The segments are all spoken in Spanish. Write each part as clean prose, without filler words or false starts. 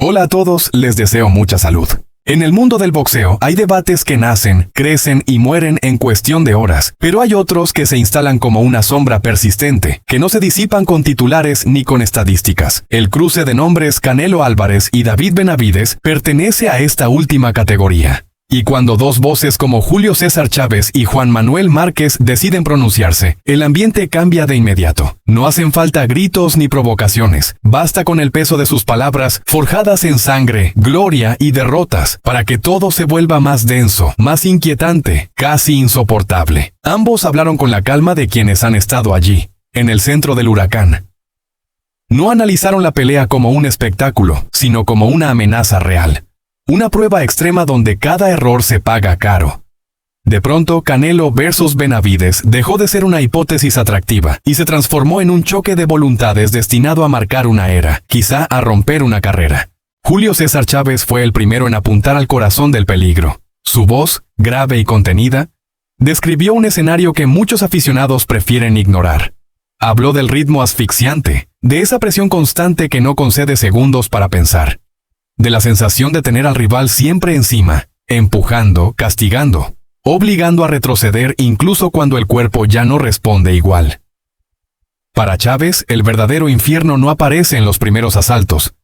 Hola a todos, les deseo mucha salud. En el mundo del boxeo hay debates que nacen, crecen y mueren en cuestión de horas, pero hay otros que se instalan como una sombra persistente, que no se disipan con titulares ni con estadísticas. El cruce de nombres Canelo Álvarez y David Benavidez pertenece a esta última categoría. Y cuando dos voces como Julio César Chávez y Juan Manuel Márquez deciden pronunciarse, el ambiente cambia de inmediato. No hacen falta gritos ni provocaciones. Basta con el peso de sus palabras, forjadas en sangre, gloria y derrotas, para que todo se vuelva más denso, más inquietante, casi insoportable. Ambos hablaron con la calma de quienes han estado allí, en el centro del huracán. No analizaron la pelea como un espectáculo, sino como una amenaza real. Una prueba extrema donde cada error se paga caro. De pronto, Canelo versus Benavidez dejó de ser una hipótesis atractiva y se transformó en un choque de voluntades destinado a marcar una era, quizá a romper una carrera. Julio César Chávez fue el primero en apuntar al corazón del peligro. Su voz, grave y contenida, describió un escenario que muchos aficionados prefieren ignorar. Habló del ritmo asfixiante, de esa presión constante que no concede segundos para pensar. De la sensación de tener al rival siempre encima, empujando, castigando, obligando a retroceder incluso cuando el cuerpo ya no responde igual. Para Chávez, el verdadero infierno no aparece en los primeros asaltos,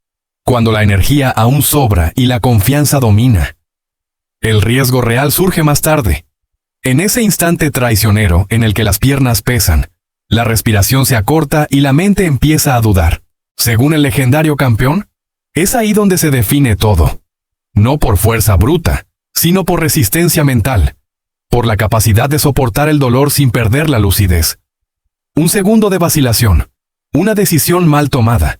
cuando la energía aún sobra y la confianza domina. El riesgo real surge más tarde, en ese instante traicionero en el que las piernas pesan, la respiración se acorta y la mente empieza a dudar. Según el legendario campeón, es ahí donde se define todo. No por fuerza bruta, sino por resistencia mental, por la capacidad de soportar el dolor sin perder la lucidez. Un segundo de vacilación, una decisión mal tomada,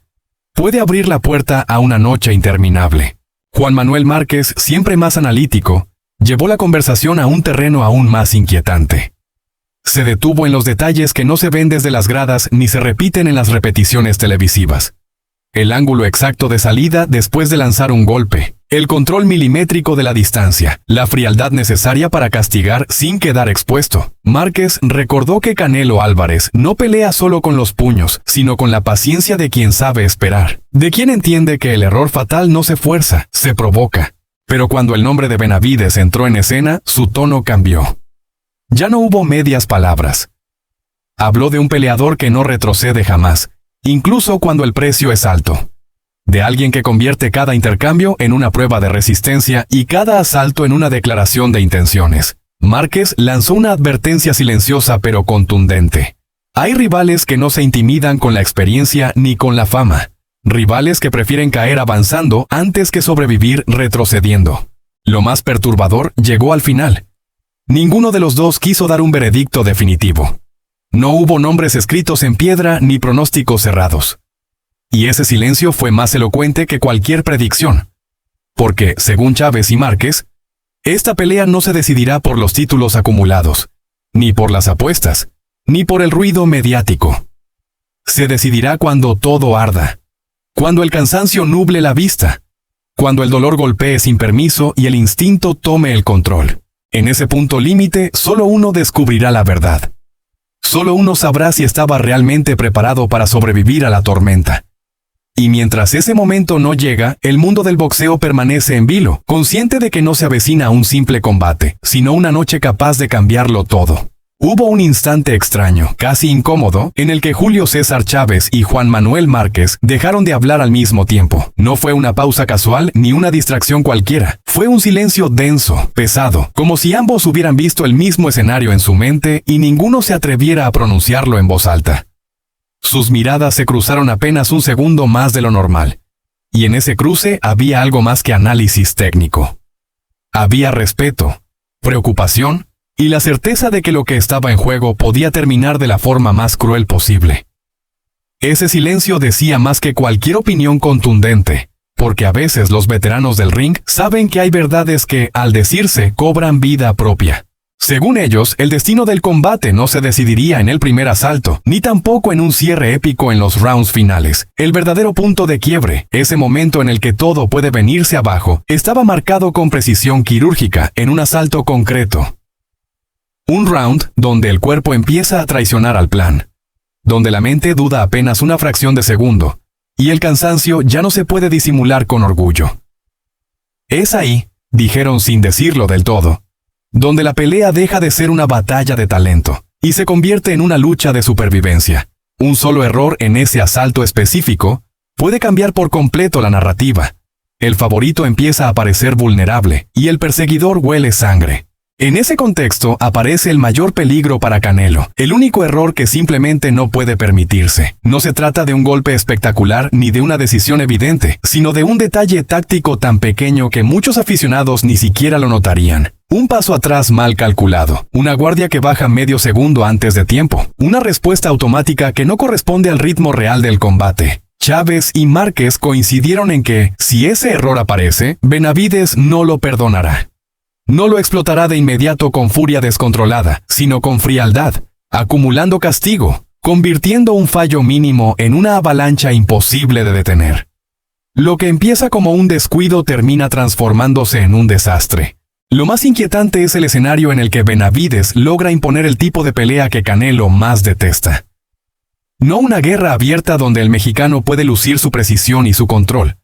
puede abrir la puerta a una noche interminable. Juan Manuel Márquez, siempre más analítico, llevó la conversación a un terreno aún más inquietante. Se detuvo en los detalles que no se ven desde las gradas ni se repiten en las repeticiones televisivas. El ángulo exacto de salida después de lanzar un golpe, el control milimétrico de la distancia, la frialdad necesaria para castigar sin quedar expuesto. Márquez recordó que Canelo Álvarez no pelea solo con los puños, sino con la paciencia de quien sabe esperar, de quien entiende que el error fatal no se fuerza, se provoca. Pero cuando el nombre de Benavidez entró en escena, su tono cambió. Ya no hubo medias palabras. Habló de un peleador que no retrocede jamás, incluso cuando el precio es alto. De alguien que convierte cada intercambio en una prueba de resistencia y cada asalto en una declaración de intenciones. Márquez lanzó una advertencia silenciosa pero contundente. Hay rivales que no se intimidan con la experiencia ni con la fama. Rivales que prefieren caer avanzando antes que sobrevivir retrocediendo. Lo más perturbador llegó al final. Ninguno de los dos quiso dar un veredicto definitivo. No hubo nombres escritos en piedra ni pronósticos cerrados. Y ese silencio fue más elocuente que cualquier predicción. Porque, según Chávez y Márquez, esta pelea no se decidirá por los títulos acumulados, ni por las apuestas, ni por el ruido mediático. Se decidirá cuando todo arda, cuando el cansancio nuble la vista, cuando el dolor golpee sin permiso y el instinto tome el control. En ese punto límite, solo uno descubrirá la verdad. Solo uno sabrá si estaba realmente preparado para sobrevivir a la tormenta. Y mientras ese momento no llega, el mundo del boxeo permanece en vilo, consciente de que no se avecina un simple combate, sino una noche capaz de cambiarlo todo. Hubo un instante extraño, casi incómodo, en el que Julio César Chávez y Juan Manuel Márquez dejaron de hablar al mismo tiempo. No fue una pausa casual ni una distracción cualquiera. Fue un silencio denso, pesado, como si ambos hubieran visto el mismo escenario en su mente y ninguno se atreviera a pronunciarlo en voz alta. Sus miradas se cruzaron apenas un segundo más de lo normal. Y en ese cruce había algo más que análisis técnico. Había respeto, preocupación, y la certeza de que lo que estaba en juego podía terminar de la forma más cruel posible. Ese silencio decía más que cualquier opinión contundente, porque a veces los veteranos del ring saben que hay verdades que, al decirse, cobran vida propia. Según ellos, el destino del combate no se decidiría en el primer asalto, ni tampoco en un cierre épico en los rounds finales. El verdadero punto de quiebre, ese momento en el que todo puede venirse abajo, estaba marcado con precisión quirúrgica en un asalto concreto. Un round donde el cuerpo empieza a traicionar al plan, donde la mente duda apenas una fracción de segundo, y el cansancio ya no se puede disimular con orgullo. Es ahí, dijeron sin decirlo del todo, donde la pelea deja de ser una batalla de talento y se convierte en una lucha de supervivencia. Un solo error en ese asalto específico puede cambiar por completo la narrativa. El favorito empieza a parecer vulnerable y el perseguidor huele sangre. En ese contexto aparece el mayor peligro para Canelo, el único error que simplemente no puede permitirse. No se trata de un golpe espectacular ni de una decisión evidente, sino de un detalle táctico tan pequeño que muchos aficionados ni siquiera lo notarían. Un paso atrás mal calculado, una guardia que baja medio segundo antes de tiempo, una respuesta automática que no corresponde al ritmo real del combate. Chávez y Márquez coincidieron en que, si ese error aparece, Benavidez no lo perdonará. No lo explotará de inmediato con furia descontrolada, sino con frialdad, acumulando castigo, convirtiendo un fallo mínimo en una avalancha imposible de detener. Lo que empieza como un descuido termina transformándose en un desastre. Lo más inquietante es el escenario en el que Benavidez logra imponer el tipo de pelea que Canelo más detesta. No una guerra abierta donde el mexicano puede lucir su precisión y su control,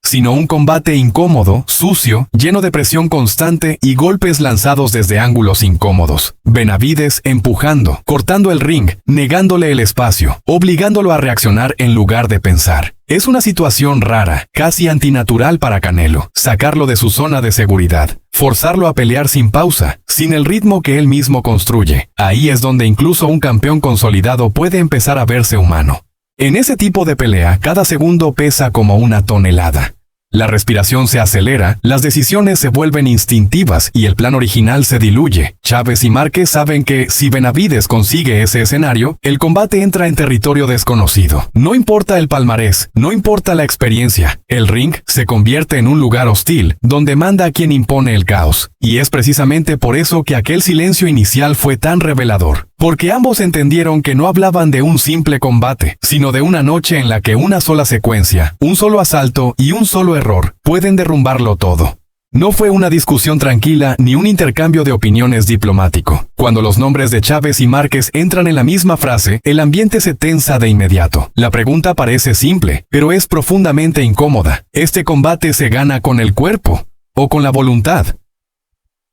sino un combate incómodo, sucio, lleno de presión constante y golpes lanzados desde ángulos incómodos. Benavidez empujando, cortando el ring, negándole el espacio, obligándolo a reaccionar en lugar de pensar. Es una situación rara, casi antinatural para Canelo, sacarlo de su zona de seguridad, forzarlo a pelear sin pausa, sin el ritmo que él mismo construye. Ahí es donde incluso un campeón consolidado puede empezar a verse humano. En ese tipo de pelea, cada segundo pesa como una tonelada. La respiración se acelera, las decisiones se vuelven instintivas y el plan original se diluye. Chávez y Márquez saben que, si Benavidez consigue ese escenario, el combate entra en territorio desconocido. No importa el palmarés, no importa la experiencia, el ring se convierte en un lugar hostil, donde manda a quien impone el caos. Y es precisamente por eso que aquel silencio inicial fue tan revelador. Porque ambos entendieron que no hablaban de un simple combate, sino de una noche en la que una sola secuencia, un solo asalto y un solo error pueden derrumbarlo todo. No fue una discusión tranquila ni un intercambio de opiniones diplomático. Cuando los nombres de Chávez y Márquez entran en la misma frase, el ambiente se tensa de inmediato. La pregunta parece simple, pero es profundamente incómoda. ¿Este combate se gana con el cuerpo o con la voluntad?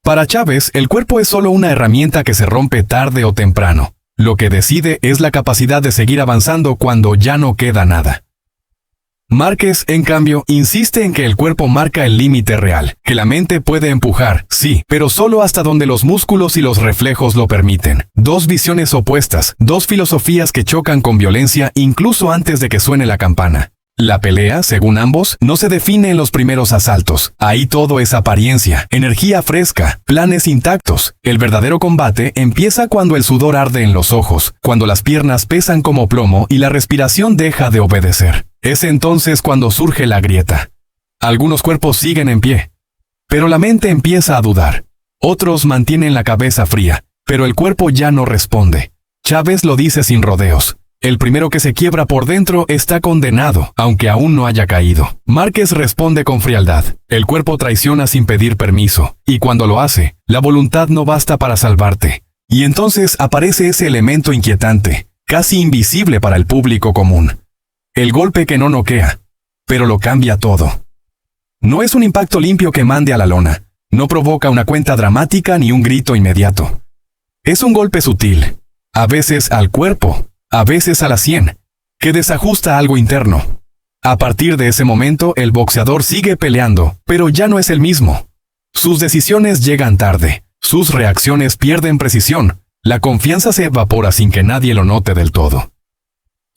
Para Chávez, el cuerpo es solo una herramienta que se rompe tarde o temprano. Lo que decide es la capacidad de seguir avanzando cuando ya no queda nada. Márquez, en cambio, insiste en que el cuerpo marca el límite real, que la mente puede empujar, sí, pero solo hasta donde los músculos y los reflejos lo permiten. Dos visiones opuestas, dos filosofías que chocan con violencia incluso antes de que suene la campana. La pelea, según ambos, no se define en los primeros asaltos. Ahí todo es apariencia, energía fresca, planes intactos. El verdadero combate empieza cuando el sudor arde en los ojos, cuando las piernas pesan como plomo y la respiración deja de obedecer. Es entonces cuando surge la grieta. Algunos cuerpos siguen en pie, pero la mente empieza a dudar. Otros mantienen la cabeza fría, pero el cuerpo ya no responde. Chávez lo dice sin rodeos. El primero que se quiebra por dentro está condenado, aunque aún no haya caído. Márquez responde con frialdad. El cuerpo traiciona sin pedir permiso, y cuando lo hace, la voluntad no basta para salvarte. Y entonces aparece ese elemento inquietante, casi invisible para el público común. El golpe que no noquea, pero lo cambia todo. No es un impacto limpio que mande a la lona. No provoca una cuenta dramática ni un grito inmediato. Es un golpe sutil, a veces al cuerpo, a veces a la sien, que desajusta algo interno. A partir de ese momento, el boxeador sigue peleando, pero ya no es el mismo. Sus decisiones llegan tarde, sus reacciones pierden precisión, la confianza se evapora sin que nadie lo note del todo.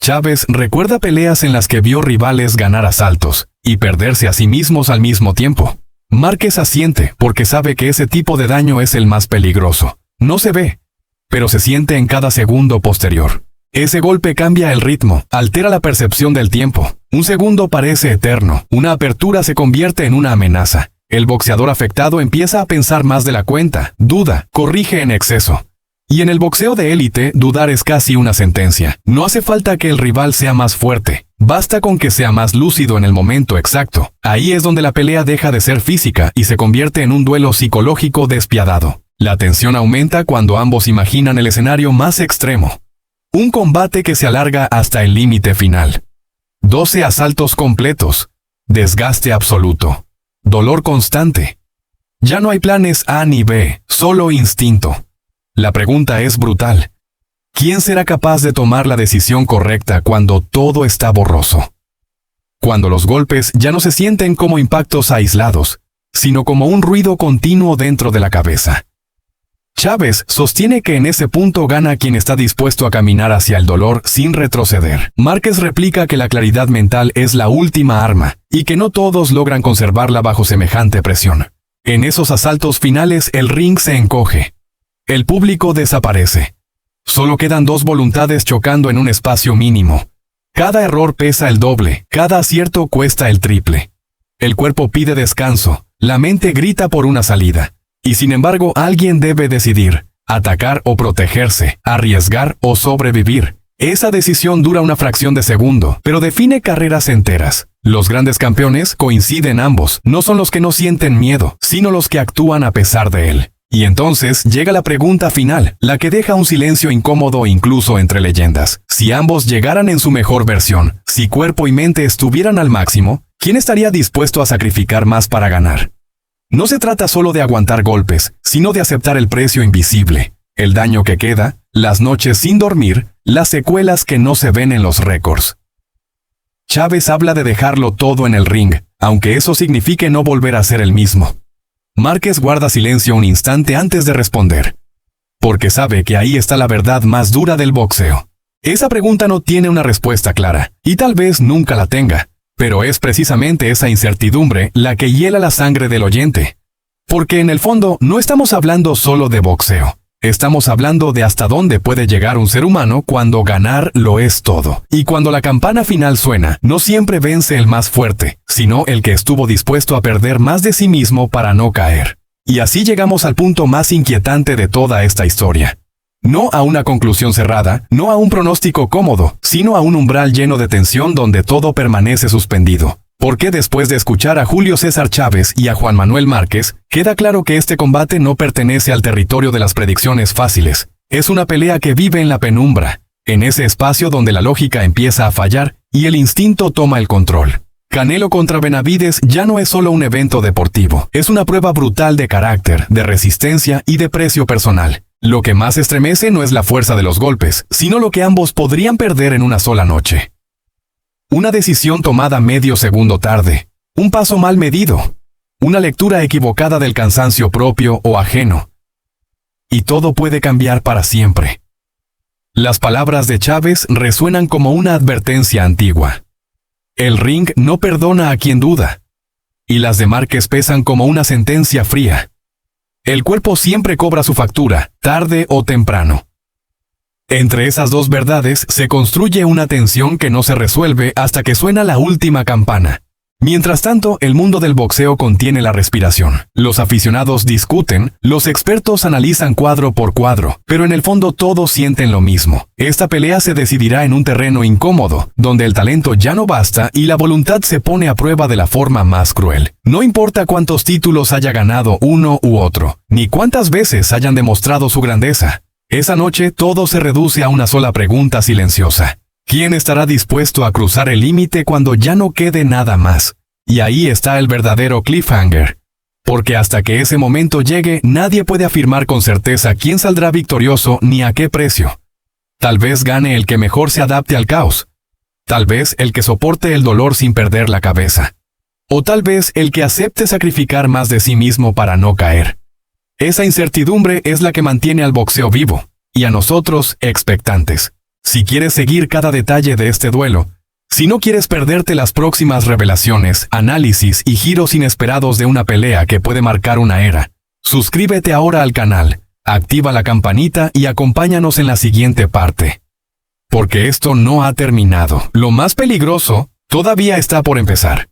Chávez recuerda peleas en las que vio rivales ganar asaltos y perderse a sí mismos al mismo tiempo. Márquez asiente porque sabe que ese tipo de daño es el más peligroso. No se ve, pero se siente en cada segundo posterior. Ese golpe cambia el ritmo, altera la percepción del tiempo. Un segundo parece eterno, una apertura se convierte en una amenaza. El boxeador afectado empieza a pensar más de la cuenta, duda, corrige en exceso. Y en el boxeo de élite, dudar es casi una sentencia. No hace falta que el rival sea más fuerte, basta con que sea más lúcido en el momento exacto. Ahí es donde la pelea deja de ser física y se convierte en un duelo psicológico despiadado. La tensión aumenta cuando ambos imaginan el escenario más extremo. Un combate que se alarga hasta el límite final. 12 asaltos completos. Desgaste absoluto. Dolor constante. Ya no hay planes A ni B, solo instinto. La pregunta es brutal. ¿Quién será capaz de tomar la decisión correcta cuando todo está borroso? Cuando los golpes ya no se sienten como impactos aislados, sino como un ruido continuo dentro de la cabeza. Chávez sostiene que en ese punto gana quien está dispuesto a caminar hacia el dolor sin retroceder. Márquez replica que la claridad mental es la última arma, y que no todos logran conservarla bajo semejante presión. En esos asaltos finales el ring se encoge. El público desaparece. Solo quedan dos voluntades chocando en un espacio mínimo. Cada error pesa el doble, cada acierto cuesta el triple. El cuerpo pide descanso, la mente grita por una salida. Y sin embargo, alguien debe decidir, atacar o protegerse, arriesgar o sobrevivir. Esa decisión dura una fracción de segundo, pero define carreras enteras. Los grandes campeones coinciden ambos, no son los que no sienten miedo, sino los que actúan a pesar de él. Y entonces llega la pregunta final, la que deja un silencio incómodo incluso entre leyendas. Si ambos llegaran en su mejor versión, si cuerpo y mente estuvieran al máximo, ¿quién estaría dispuesto a sacrificar más para ganar? No se trata solo de aguantar golpes, sino de aceptar el precio invisible, el daño que queda, las noches sin dormir, las secuelas que no se ven en los récords. Chávez habla de dejarlo todo en el ring, aunque eso signifique no volver a ser el mismo. Márquez guarda silencio un instante antes de responder, porque sabe que ahí está la verdad más dura del boxeo. Esa pregunta no tiene una respuesta clara, y tal vez nunca la tenga. Pero es precisamente esa incertidumbre la que hiela la sangre del oyente. Porque en el fondo no estamos hablando solo de boxeo. Estamos hablando de hasta dónde puede llegar un ser humano cuando ganar lo es todo. Y cuando la campana final suena, no siempre vence el más fuerte, sino el que estuvo dispuesto a perder más de sí mismo para no caer. Y así llegamos al punto más inquietante de toda esta historia. No a una conclusión cerrada, no a un pronóstico cómodo, sino a un umbral lleno de tensión donde todo permanece suspendido. Porque después de escuchar a Julio César Chávez y a Juan Manuel Márquez, queda claro que este combate no pertenece al territorio de las predicciones fáciles. Es una pelea que vive en la penumbra, en ese espacio donde la lógica empieza a fallar y el instinto toma el control. Canelo contra Benavides ya no es solo un evento deportivo, es una prueba brutal de carácter, de resistencia y de precio personal. Lo que más estremece no es la fuerza de los golpes, sino lo que ambos podrían perder en una sola noche. Una decisión tomada medio segundo tarde, un paso mal medido, una lectura equivocada del cansancio propio o ajeno. Y todo puede cambiar para siempre. Las palabras de Chávez resuenan como una advertencia antigua. El ring no perdona a quien duda. Y las de Márquez pesan como una sentencia fría. El cuerpo siempre cobra su factura, tarde o temprano. Entre esas dos verdades se construye una tensión que no se resuelve hasta que suena la última campana. Mientras tanto, el mundo del boxeo contiene la respiración. Los aficionados discuten, los expertos analizan cuadro por cuadro, pero en el fondo todos sienten lo mismo. Esta pelea se decidirá en un terreno incómodo, donde el talento ya no basta y la voluntad se pone a prueba de la forma más cruel. No importa cuántos títulos haya ganado uno u otro, ni cuántas veces hayan demostrado su grandeza. Esa noche todo se reduce a una sola pregunta silenciosa. ¿Quién estará dispuesto a cruzar el límite cuando ya no quede nada más? Y ahí está el verdadero cliffhanger. Porque hasta que ese momento llegue, nadie puede afirmar con certeza quién saldrá victorioso ni a qué precio. Tal vez gane el que mejor se adapte al caos. Tal vez el que soporte el dolor sin perder la cabeza. O tal vez el que acepte sacrificar más de sí mismo para no caer. Esa incertidumbre es la que mantiene al boxeo vivo, y a nosotros expectantes. Si quieres seguir cada detalle de este duelo, si no quieres perderte las próximas revelaciones, análisis y giros inesperados de una pelea que puede marcar una era, suscríbete ahora al canal, activa la campanita y acompáñanos en la siguiente parte. Porque esto no ha terminado. Lo más peligroso todavía está por empezar.